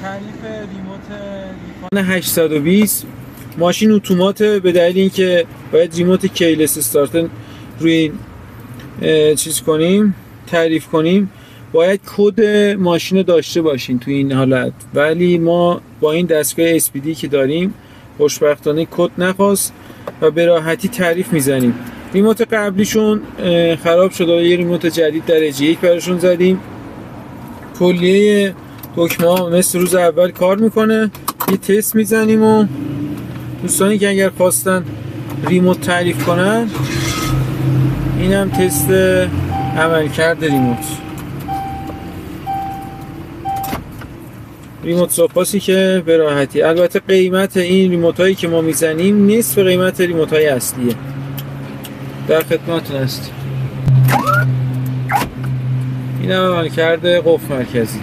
تعریف ریموت لیفان 820 ماشین اتومات به دلیل اینکه باید ریموت کیلس استارتر روی این چیز کنیم، تعریف کنیم، باید کد ماشین رو داشته باشین تو این حالت، ولی ما با این دستگاه SPD که داریم خوشبختانه کد نخواست و به راحتی تعریف میزنیم. ریموت قبلیشون خراب شد و یه ریموت جدید درجه 1 براشون زدیم. کلیه دکمه ها مثل روز اول کار میکنه. یه تست میزنیم و دوستانی که اگر خواستن ریموت تعریف کنن، این هم تست عملکرد ریموت سوپاسی که به راحتی. البته قیمت این ریموت هایی که ما میزنیم نصف قیمت ریموت های اصلیه. در خدمتتون هستیم. این هم عملکرد قفل مرکزی.